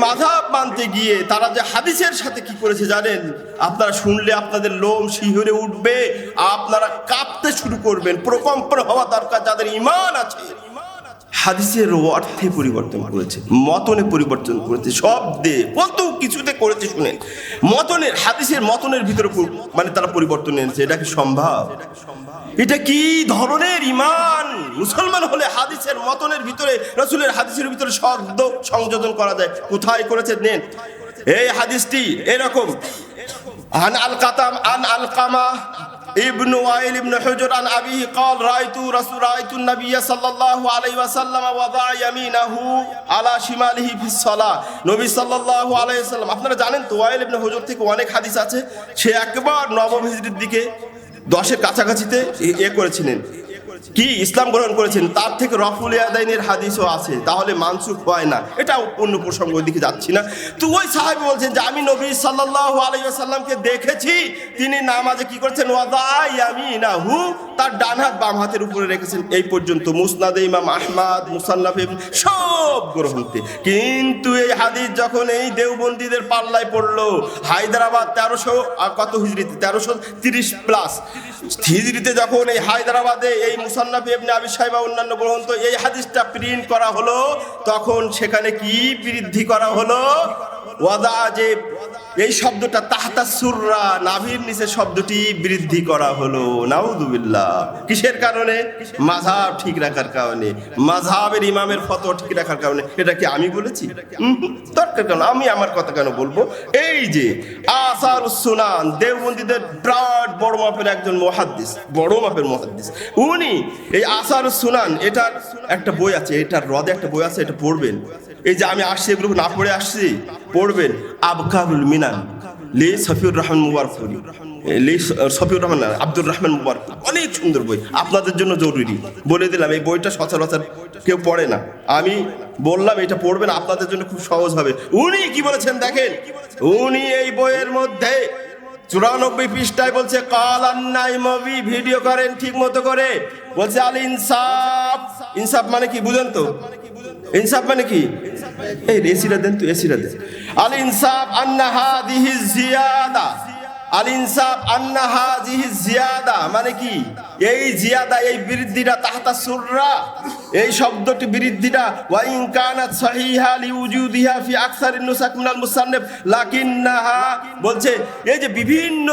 মাযহাব মানতে গিয়ে তারা যে হাদিসের সাথে কি করেছে জানেন? আপনারা শুনলে আপনাদের লোম শিহরে উঠবে, আপনারা কাঁপতে শুরু করবেন। প্রকম্পন হওয়া দরকার যাদের ঈমান আছে। হাদিসের অর্থে পরিবর্তন করেছে, মতনে পরিবর্তন করেছে, শব্দে কত কিছুতে করেছে। শুনেন, মতনের হাদিসের মতনের ভিতরে মানে তারা পরিবর্তন এনেছে। এটা কি সম্ভব? এটা কি ধরনের ঈমান? মুসলমান হলে হাদিসের মতনের ভিতরে, রাসূলের হাদিসের ভিতরে শব্দ সংযোজন করা যায়। কোথায় করেছে? নেন এই হাদিসটি এরকম, আন আলকামা ইবনু ওয়াইল ইবনু হুজর আন আবিহি قال রাইতু নবী সাল্লাল্লাহু আলাইহি ওয়াসাল্লাম ওয়াদা ইয়ামিনাহু আলা শিমালিহি ফিস সালাহ। নবী সাল্লাল্লাহু আলাইহি ওয়াসাল্লাম, আপনারা জানেন তো ওয়াইল ইবনু হুজর থেকে অনেক হাদিস আছে। সে একবার নবম হিজরির দিকে 10-এর কাছাকাছিতে করেছিলেন, কি ইসলাম গ্রহণ করেছেন। তার থেকে রফুল ইয়াদাইনের হাদিসও আছে, তাহলে মানসুখ হয় না। এটা অন্য প্রসঙ্গ, দিকে যাচ্ছি না। তো ওই সাহাবী বলছেন যে আমি নবী সাল্লাল্লাহু আলাইহি ওয়াসাল্লামকে দেখেছি, তিনি নামাজে কি করেছেন? ওয়াদা ইয়ামিনাহু, তার ডান হাত বাম হাতের উপরে রেখেছেন। এই পর্যন্ত মুসনাদে ইমাম আহমদ, মুসান্নাফে সব গ্রন্থে। কিন্তু এই হাদিস যখন এই দেওবন্দীদের পাল্লায় পড়লো, হায়দ্রাবাদ 1300 হিজরিতে 1330 প্লাস হিজরিতে যখন এই হায়দ্রাবাদে এই মুসান্নাফ ইবনে আবি শাইবা অন্যান্য গ্রন্থ এই হাদিসটা প্রিন্ট করা হলো, তখন সেখানে কি বৃদ্ধি করা হলো? ওয়াদা, যে এই শব্দটা তাহতা সুররা, নাভির নিচে শব্দটি বৃদ্ধি করা হলো। নাউযুবিল্লাহ। কিসের কারণে? মাযহাব ঠিক রাখার কারণে, মাযহাবের ইমামের ফতোয়া ঠিক রাখার কারণে। এটা কি আমি বলেছি? দরকার কেন? আমি আমার কথা কেন বলবো? এই যে আসারুস সুনান, দেওবন্দীদের বিরাট বড় মাপের একজন মুহাদ্দিস, বড় মাপের মুহাদ্দিস, উনি এই আসারুস সুনান, এটার একটা বই আছে, এটার রদে একটা বই আছে, এটা পড়বেন। এই যে আমি আসছি, এগুলো না পড়ে আসছি, পড়বেন। আবকারুল মিনান লি সফিউর রহমান মুবারকপুরি, সফিউর রহমান আব্দুর রহমান মুবারক, অনেক সুন্দর বই, আপনাদের জন্য জরুরি। বলে দিলাম, এই বইটা সচরাচর কেউ পড়ে না, আমি বললাম এটা পড়বেন, আপনাদের জন্য খুব সহজ হবে। উনি কি বলেছেন দেখেন, উনি এই বইয়ের মধ্যে 94 পৃষ্ঠায় বলছে, কালান নাইমবি, ভিডিও করেন ঠিক মতো করে, বলছে আল ইনসাফ। ইনসাফ মানে কি বুঝেন তো? ইনসাফ মানে কি? এই এসিরা দেন তো, এসিরা দেন। আল ইনসাফ আন্না হাদিহি জিয়াদা, আল ইনসাফ আন্না হাদিহি জিয়াদা মানে কি? এই জিয়াদা, এই বৃদ্ধিটা তাহতা সুররা, এই শব্দটি বৃদ্ধিটা ওয়া ইন কানাত সাহিহা লিউজুদিহা ফি আকসারিন নুসাক মিনাল মুসান্নিফ লাকিন্নাহা, বলছে এই যে বিভিন্ন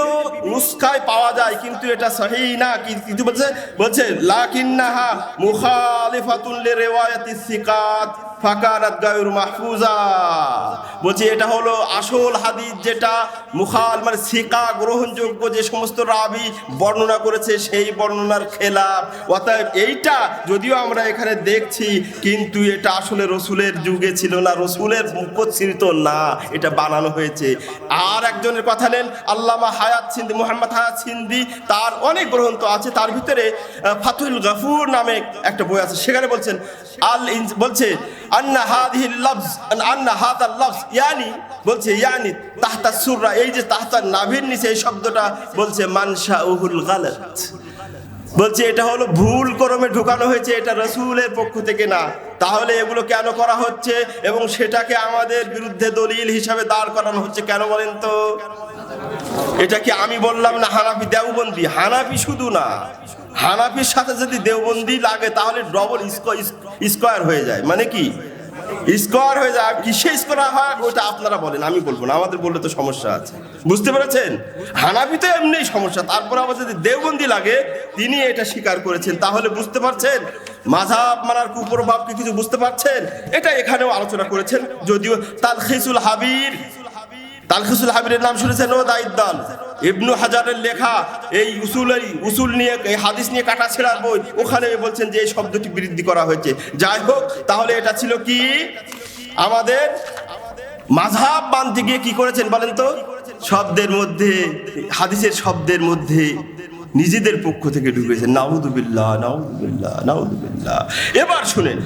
নুসখায় পাওয়া যায় কিন্তু এটা সহিহ না। কিন্তু বলছে লাকিন্নাহা মুখালিফাতুন লিরিওয়ায়াতিস সিকাত ফাকারাত গায়রু মাহফুজা, বলছে এটা হলো আসল হাদিস যেটা মুখাল মানে সিকা, গ্রহণযোগ্য যে সমস্ত রাবি বর্ণনা করেছে সেই বর্ণনার খেলাফ। অতএব এইটা যদিও আমরা এখানে দেখছি, কিন্তু এটা আসলে রসুলের যুগে ছিল না, রসুলের মুখোচ্ছৃত না, এটা বানানো হয়েছে। আর একজনের কথা নেন, আল্লামা হায়াত সিন্ধি, মুহাম্মদ হায়াত সিন্ধি, তার অনেক গ্রন্থ আছে, তার ভিতরে ফাতুহুল গফুর নামে একটা বই আছে, সেখানে বলছেন বলছে আন্না হাদিহিল লফজ, আন্না হাদাল লফজ ইয়ানি, বলছে ইয়ানি তাহতা সুররা, এই যে তাহতা নাভির নিচে এই শব্দটা, বলছে মানশাউহুল গালাত, বলছে এটা হলো ভুল ক্রমে ঢুকানো হয়েছে, এটা রাসূলের পক্ষ থেকে না। তাহলে এগুলো কেন করা হচ্ছে এবং সেটাকে আমাদের বিরুদ্ধে দলিল হিসাবে দাঁড় করানো হচ্ছে কেন বলেন তো? এটা কি আমি বললাম না হানাফি দেওবন্দি? হানাফি শুধু না, হানাফির সাথে যদি দেওবন্দি লাগে তাহলে ডবল স্কোয়ার হয়ে যায়। মানে কি স্কোয়ার হয়ে যায়? কিসে স্কোয়ার হয় ওটা আপনারা বলেন, আমি বলবো না, আমাদের বললে তো সমস্যা আছে। বুঝতে পেরেছেন? হানাফি তো এমনি সমস্যা, তারপর আবার যদি দেওবন্দি লাগে, তিনি এটা স্বীকার করেছেন, তাহলে বুঝতে পারছেন মাযহাব মানার কুপ্রভাব কি কিছু বুঝতে পারছেন? এটা এখানেও আলোচনা করেছেন। যদিও তালখিসুল হাবিরের নাম শুনেছেন? ও দাইদ্দাল ইবনু হাজারের লেখা এই উসুল নিয়ে, এই হাদিস নিয়ে কাটা ছেঁড়ার বই, ওখানে বলছেন যে এই শব্দটি বৃদ্ধি করা হয়েছে। যাই হোক, তাহলে এটা ছিল কি? আমাদের মাযহাব মানতে গিয়ে কি করেছেন বলেন তো? শব্দের মধ্যে, হাদিসের শব্দের মধ্যে নিজেদের পক্ষ থেকে ঢুকেছেন। নাউযুবিল্লাহ, নাউযুবিল্লাহ, নাউযুবিল্লাহ। এবার শুনেন।